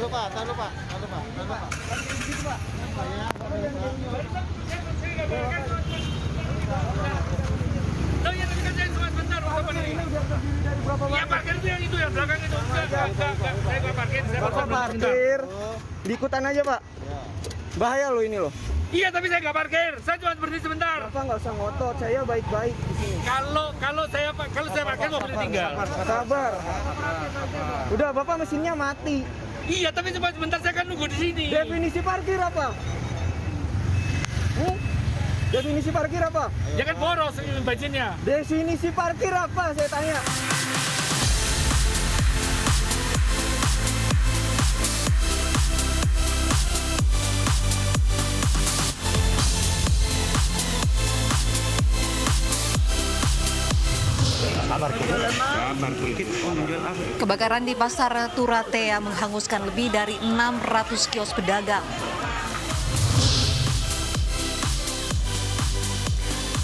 Tahan dulu, Pak. Loh ya, tadi kan saya cuma sebentar untuk ini. Ya parkir itu yang belakang itu. Enggak. Saya nggak parkir, saya Bapak parkir. Di ikutan aja, Pak. Bahaya loh ini loh. Iya, tapi saya nggak parkir. Saya cuma berhenti sebentar. Bapak nggak usah ngotot, saya baik-baik di sini. Kalau saya parkir mau berhenti tinggal. Sabar. Udah, Bapak mesinnya mati. Iya, tapi cuma sebentar saya kan nunggu di sini. Definisi parkir apa? Definisi parkir apa? Ya kan boros bensinnya. Definisi parkir apa? Saya tanya. Kebakaran di Pasar Turatea menghanguskan lebih dari 600 kios pedagang.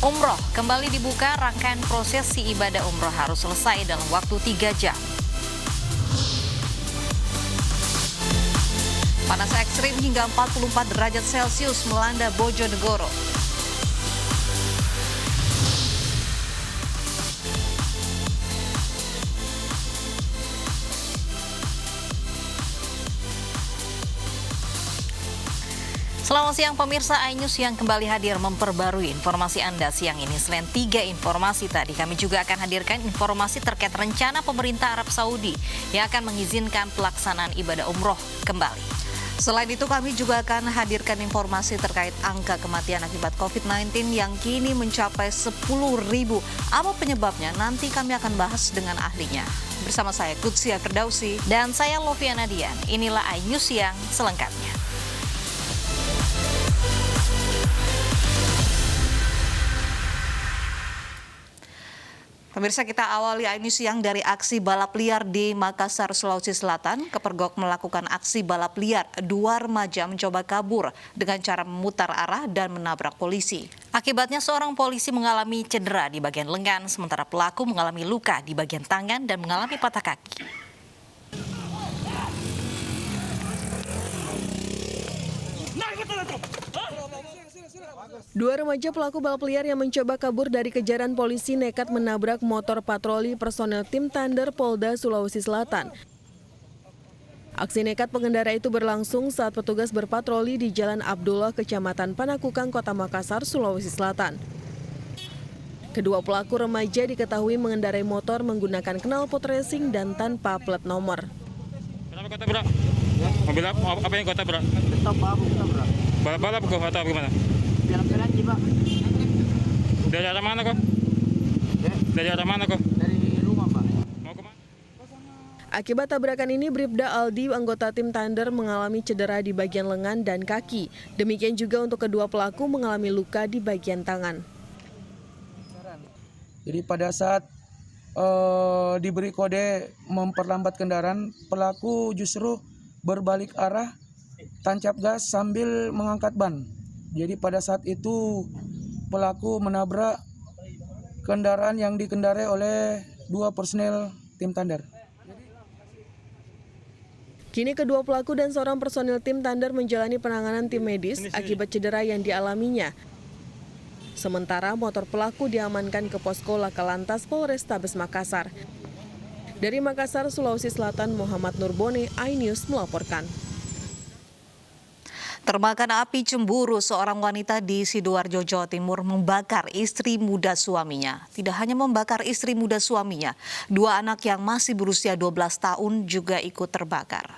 Umroh kembali dibuka, rangkaian prosesi ibadah umroh harus selesai dalam waktu 3 jam. Panas ekstrim hingga 44 derajat Celcius melanda Bojonegoro. Selamat siang pemirsa iNews yang kembali hadir memperbarui informasi Anda siang ini. Selain 3 informasi tadi, kami juga akan hadirkan informasi terkait rencana pemerintah Arab Saudi yang akan mengizinkan pelaksanaan ibadah umroh kembali. Selain itu kami juga akan hadirkan informasi terkait angka kematian akibat COVID-19 yang kini mencapai 10.000. Apa penyebabnya? Nanti kami akan bahas dengan ahlinya. Bersama saya Kutsia Ferdausi dan saya Loviana Dian. Inilah iNews yang selengkapnya. Pemirsa, kita awali iNews siang dari aksi balap liar di Makassar, Sulawesi Selatan. Kepergok melakukan aksi balap liar. 2 remaja mencoba kabur dengan cara memutar arah dan menabrak polisi. Akibatnya seorang polisi mengalami cedera di bagian lengan, sementara pelaku mengalami luka di bagian tangan dan mengalami patah kaki. Dua remaja pelaku balap liar yang mencoba kabur dari kejaran polisi nekat menabrak motor patroli personel tim Thunder Polda Sulawesi Selatan. Aksi nekat pengendara itu berlangsung saat petugas berpatroli di Jalan Abdullah, Kecamatan Panakukang, Kota Makassar, Sulawesi Selatan. Kedua pelaku remaja diketahui mengendarai motor menggunakan knalpot racing dan tanpa plat nomor. Kenapa kota berak? Mobil apa yang kota berak? Balap atau bagaimana? Jalan-jalan aja, Pak. Dari arah mana kok? Dari arah mana kok? Dari rumah, Pak. Mau kemana? Akibat tabrakan ini, Bribda Aldi, anggota tim Thunder, mengalami cedera di bagian lengan dan kaki. Demikian juga untuk kedua pelaku mengalami luka di bagian tangan. Jadi pada saat diberi kode memperlambat kendaraan, pelaku justru berbalik arah, tancap gas sambil mengangkat ban. Jadi pada saat itu pelaku menabrak kendaraan yang dikendarai oleh 2 personel tim Thunder. Kini kedua pelaku dan seorang personil tim Thunder menjalani penanganan tim medis akibat cedera yang dialaminya. Sementara motor pelaku diamankan ke posko Laka Lantas Polrestabes Makassar. Dari Makassar, Sulawesi Selatan, Muhammad Nurboni, iNews melaporkan. Termakan api cemburu, seorang wanita di Sidoarjo, Jawa Timur membakar istri muda suaminya. Tidak hanya membakar istri muda suaminya, 2 anak yang masih berusia 12 tahun juga ikut terbakar.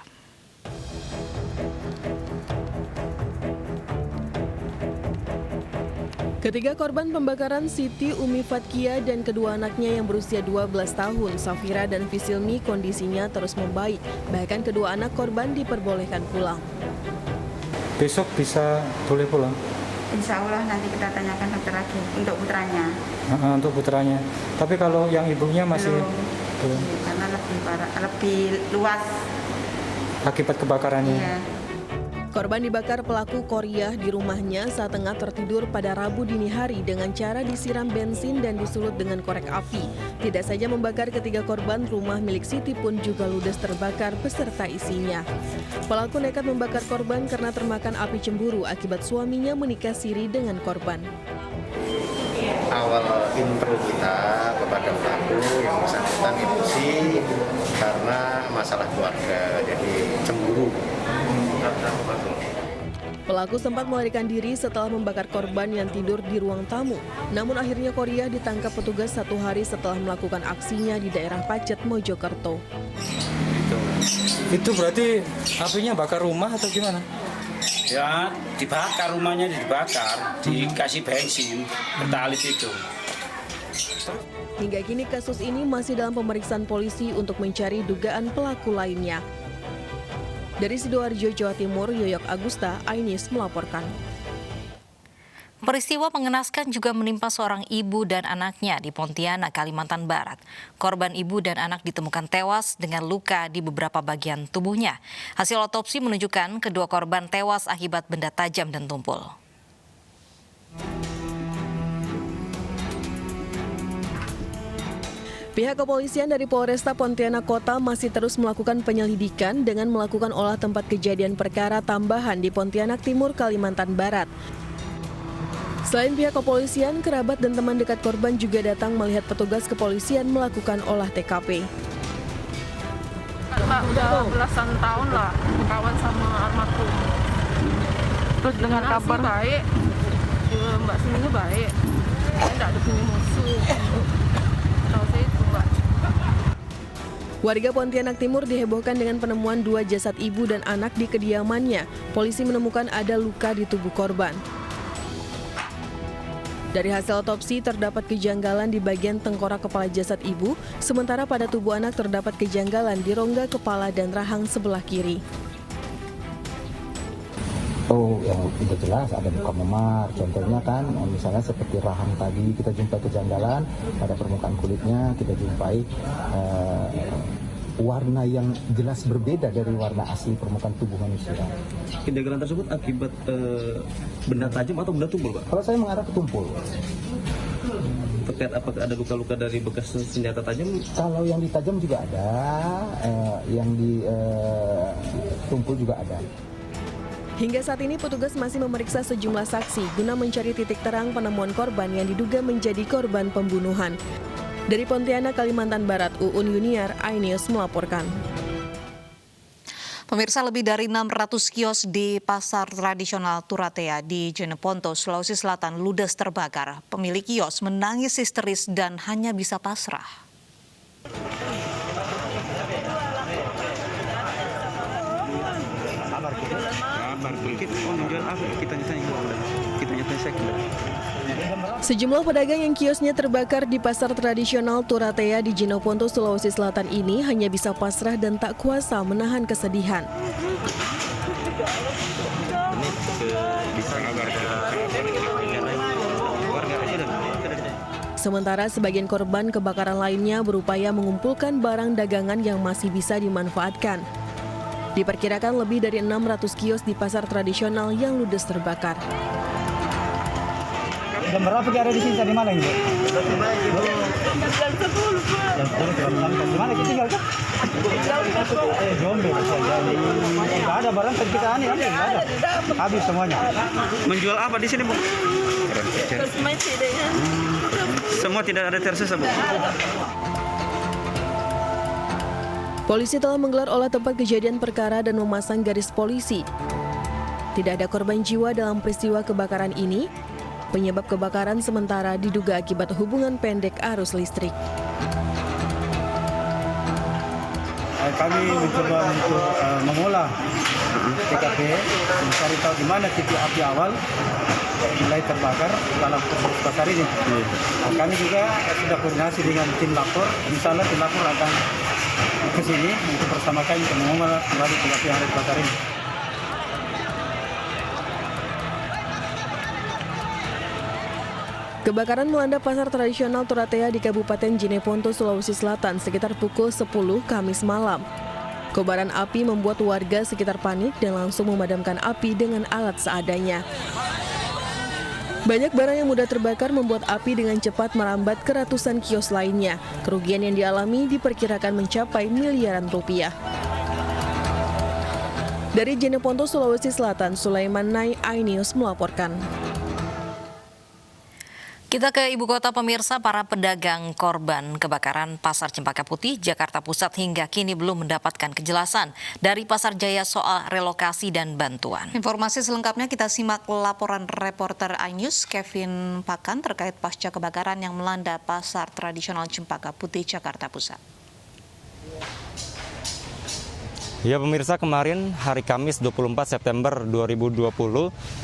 Ketiga korban pembakaran, Siti Umi Fatkia dan kedua anaknya yang berusia 12 tahun, Safira dan Fisilmi, kondisinya terus membaik. Bahkan kedua anak korban diperbolehkan pulang. Besok bisa boleh pulang? Insya Allah nanti kita tanyakan dokter lagi untuk putranya. Untuk putranya. Tapi kalau yang ibunya masih belum. Karena lebih parah, lebih luas akibat kebakarannya. Iya. Korban dibakar pelaku Korea di rumahnya saat tengah tertidur pada Rabu dini hari dengan cara disiram bensin dan disulut dengan korek api. Tidak saja membakar ketiga korban, rumah milik Siti pun juga ludes terbakar beserta isinya. Pelaku nekat membakar korban karena termakan api cemburu akibat suaminya menikah siri dengan korban. Awal intro kita kepada pelaku yang bersangkutan emosi karena masalah keluarga, jadi cemburu. Pelaku sempat melarikan diri setelah membakar korban yang tidur di ruang tamu. Namun akhirnya Korea ditangkap petugas 1 hari setelah melakukan aksinya di daerah Pacet, Mojokerto. Itu berarti apinya bakar rumah atau gimana? Ya, dibakar, rumahnya dibakar, dikasih bensin, pertalit itu. Hingga kini kasus ini masih dalam pemeriksaan polisi untuk mencari dugaan pelaku lainnya. Dari Sidoarjo, Jawa Timur, Yoyok Agusta, iNews melaporkan. Peristiwa mengenaskan juga menimpa seorang ibu dan anaknya di Pontianak, Kalimantan Barat. Korban ibu dan anak ditemukan tewas dengan luka di beberapa bagian tubuhnya. Hasil otopsi menunjukkan kedua korban tewas akibat benda tajam dan tumpul. Pihak kepolisian dari Polresta Pontianak Kota masih terus melakukan penyelidikan dengan melakukan olah tempat kejadian perkara tambahan di Pontianak Timur, Kalimantan Barat. Selain pihak kepolisian, kerabat dan teman dekat korban juga datang melihat petugas kepolisian melakukan olah TKP. Udah belasan tahun lah kawan sama almarhum. Terus dengan kabar baik, Mbak Sini baik, tidak ada punya musuh. Warga Pontianak Timur dihebohkan dengan penemuan 2 jasad ibu dan anak di kediamannya. Polisi menemukan ada luka di tubuh korban. Dari hasil otopsi terdapat kejanggalan di bagian tengkorak kepala jasad ibu, sementara pada tubuh anak terdapat kejanggalan di rongga kepala dan rahang sebelah kiri. Oh, yang udah jelas ada luka memar. Contohnya kan, misalnya seperti rahang tadi kita jumpai kejanggalan pada permukaan kulitnya, kita jumpai warna yang jelas berbeda dari warna asli permukaan tubuh manusia. Kejanggalan tersebut akibat benda tajam atau benda tumpul, Pak? Kalau saya mengarah ke tumpul. Terkait apakah ada luka-luka dari bekas senjata tajam? Kalau yang ditajam juga ada, yang di tumpul juga ada. Hingga saat ini petugas masih memeriksa sejumlah saksi guna mencari titik terang penemuan korban yang diduga menjadi korban pembunuhan. Dari Pontianak, Kalimantan Barat, Uun Yuniar, iNews melaporkan. Pemirsa, lebih dari 600 kios di pasar tradisional Turatea di Jeneponto, Sulawesi Selatan ludes terbakar. Pemilik kios menangis histeris dan hanya bisa pasrah. Sejumlah pedagang yang kiosnya terbakar di pasar tradisional Turatea di Jeneponto, Sulawesi Selatan ini hanya bisa pasrah dan tak kuasa menahan kesedihan. Sementara sebagian korban kebakaran lainnya berupaya mengumpulkan barang dagangan yang masih bisa dimanfaatkan. Diperkirakan lebih dari 600 kios di pasar tradisional yang ludes terbakar. Jam berapa ada di sini tadi malam, Ibu? Jam 10, Pak. Jam 10, di mana kita tinggal, Kak? Jombe. Enggak ada barang kita aneh, enggak ada. Habis semuanya. Menjual apa di sini, Bu? Semua tidak ada tersisa, Bu. Polisi telah menggelar olah tempat kejadian perkara dan memasang garis polisi. Tidak ada korban jiwa dalam peristiwa kebakaran ini. Penyebab kebakaran sementara diduga akibat hubungan pendek arus listrik. Kami mencoba untuk mengolah TKP, mencari tahu di mana titik api awal mulai terbakar dalam proses pasar ini. Kami juga sudah koordinasi dengan tim lapor. Misalnya tim lapor akan ke sini untuk bersama kami untuk mengolah kembali TKP yang ada di pasar ini. Kebakaran melanda pasar tradisional Turatea di Kabupaten Jeneponto, Sulawesi Selatan sekitar pukul 10 Kamis malam. Kobaran api membuat warga sekitar panik dan langsung memadamkan api dengan alat seadanya. Banyak barang yang mudah terbakar membuat api dengan cepat merambat ke ratusan kios lainnya. Kerugian yang dialami diperkirakan mencapai miliaran rupiah. Dari Jeneponto, Sulawesi Selatan, Sulaiman Nai, iNews melaporkan. Kita ke ibu kota pemirsa, para pedagang korban kebakaran Pasar Cempaka Putih, Jakarta Pusat hingga kini belum mendapatkan kejelasan dari Pasar Jaya soal relokasi dan bantuan. Informasi selengkapnya kita simak laporan reporter iNews Kevin Pakan terkait pasca kebakaran yang melanda Pasar Tradisional Cempaka Putih, Jakarta Pusat. Ya pemirsa, kemarin hari Kamis 24 September 2020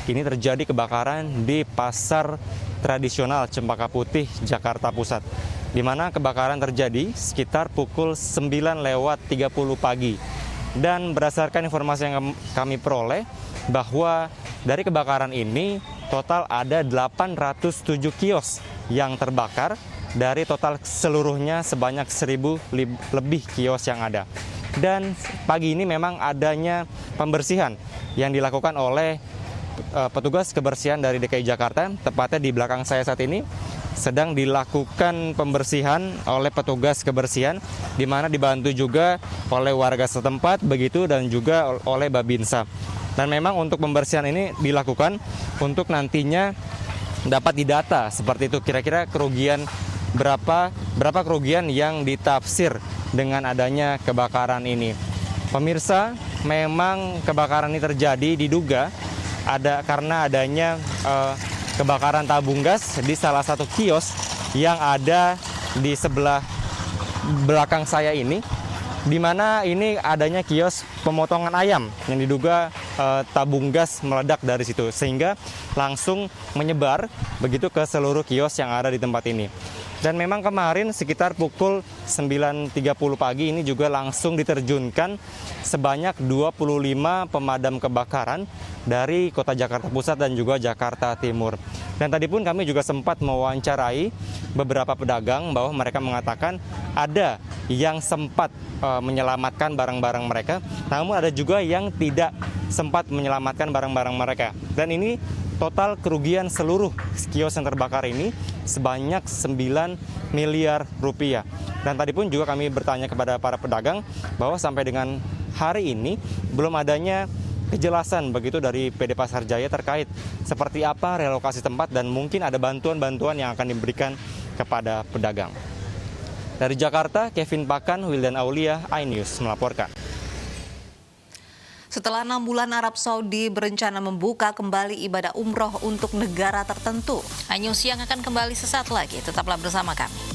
ini terjadi kebakaran di Pasar Tradisional Cempaka Putih, Jakarta Pusat, di mana kebakaran terjadi sekitar pukul 9:30 pagi. Dan berdasarkan informasi yang kami peroleh bahwa dari kebakaran ini total ada 807 kios yang terbakar dari total seluruhnya sebanyak 1.000 lebih kios yang ada. Dan pagi ini memang adanya pembersihan yang dilakukan oleh petugas kebersihan dari DKI Jakarta, tepatnya di belakang saya saat ini sedang dilakukan pembersihan oleh petugas kebersihan, di mana dibantu juga oleh warga setempat begitu dan juga oleh Babinsa. Dan memang untuk pembersihan ini dilakukan untuk nantinya dapat didata seperti itu, kira-kira kerugian berapa kerugian yang ditafsir dengan adanya kebakaran ini. Pemirsa, memang kebakaran ini terjadi diduga karena adanya kebakaran tabung gas di salah satu kios yang ada di sebelah belakang saya ini, di mana ini adanya kios pemotongan ayam yang diduga tabung gas meledak dari situ, sehingga langsung menyebar begitu ke seluruh kios yang ada di tempat ini. Dan memang kemarin sekitar pukul 9.30 pagi ini juga langsung diterjunkan sebanyak 25 pemadam kebakaran dari Kota Jakarta Pusat dan juga Jakarta Timur. Dan tadi pun kami juga sempat mewawancarai beberapa pedagang bahwa mereka mengatakan ada yang sempat menyelamatkan barang-barang mereka, namun ada juga yang tidak sempat menyelamatkan barang-barang mereka. Dan ini total kerugian seluruh kios yang terbakar ini sebanyak 9 miliar rupiah. Dan tadi pun juga kami bertanya kepada para pedagang bahwa sampai dengan hari ini belum adanya kejelasan begitu dari PD Pasar Jaya terkait seperti apa relokasi tempat dan mungkin ada bantuan-bantuan yang akan diberikan kepada pedagang. Dari Jakarta, Kevin Pakan, Wildan Aulia, iNews melaporkan. Setelah 6 bulan Arab Saudi berencana membuka kembali ibadah umroh untuk negara tertentu. iNews yang akan kembali sesaat lagi, tetaplah bersama kami.